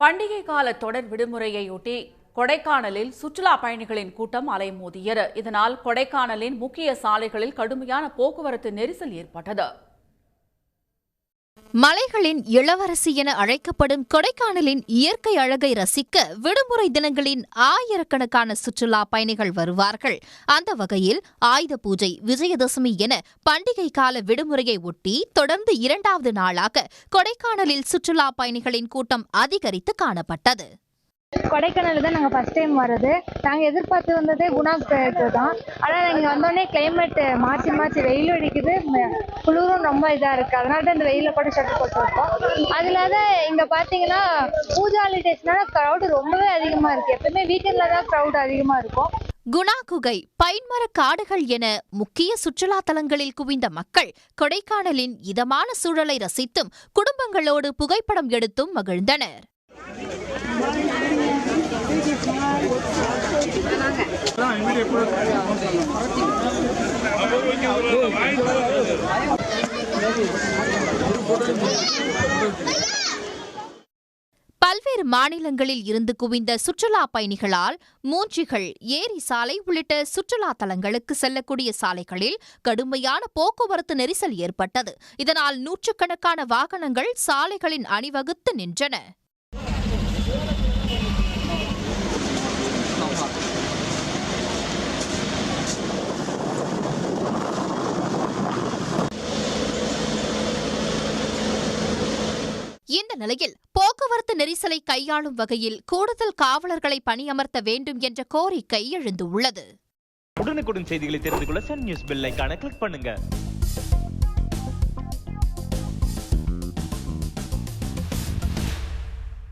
பண்டிகை கால தொடர் விடுமுறையொட்டி கொடைக்கானலில் சுற்றுலா பயணிகளின் கூட்டம் அலைமோதியது. இதனால் கொடைக்கானலின் முக்கிய சாலைகளில் கடுமையான போக்குவரத்து நெரிசல் ஏற்பட்டது. மலைகளின் இளவரசி என அழைக்கப்படும் கொடைக்கானலின் இயற்கை அழகை ரசிக்க விடுமுறை தினங்களின் ஆயிரக்கணக்கான சுற்றுலா பயணிகள் வருவார்கள். அந்த வகையில் ஆயுத பூஜை, விஜயதசமி என பண்டிகை கால விடுமுறையை ஒட்டி தொடர்ந்து 2வது நாளாக கொடைக்கானலில் சுற்றுலா பயணிகளின் கூட்டம் அதிகரித்து காணப்பட்டது. கொடைக்கானல் தான் நாங்கள் ஃபர்ஸ்ட் டைம் வர்றது. நாங்கள் எதிர்பார்த்து வந்ததே குணா குகைக்கு தான். ஆனால் இங்கே வந்தோடனே கிளைமேட் மாற்றி வெயிலும் அடிக்குது, குளிரும் ரொம்ப இதாக இருக்குது. அதனால தான் இந்த வெயிலில் கூட ஷர்ட் போட்டு இருக்கோம். அதில் தான் இங்கே பார்த்தீங்கன்னா பூஜா ஹாலிடேஸ்னால க்ரௌடு ரொம்பவே அதிகமாக இருக்குது. எப்பவுமே வீக்கெண்டில் தான் க்ரௌடு அதிகமாக இருக்கும். குணா குகை, பைன்மர காடுகள் என முக்கிய சுற்றுலா தலங்களில் குவிந்த மக்கள் கொடைக்கானலின் இதமான சூழலை ரசித்தும் குடும்பங்களோடு புகைப்படம் எடுத்தும் மகிழ்ந்தனர். பல்வேறு மாநிலங்களில் இருந்து குவிந்த சுற்றுலா பயணிகளால் மூஞ்சிகள், ஏரி சாலை உள்ளிட்ட சுற்றுலா தலங்களுக்கு செல்லக்கூடிய சாலைகளில் கடுமையான போக்குவரத்து நெரிசல் ஏற்பட்டது. இதனால் நூற்றுக்கணக்கான வாகனங்கள் சாலைகளின் அணிவகுத்து நின்றன. இந்த நிலையில் போக்குவரத்து நெரிசலை கையாளும் வகையில் கூடுதல் காவலர்களை பணியமர்த்த வேண்டும் என்ற கோரிக்கை எழுந்துள்ளது. உடனுக்குடன் செய்திகளை தெரிந்து கொள்ள சன் நியூஸ் பெல் ஐகானை கிளிக் பண்ணுங்க.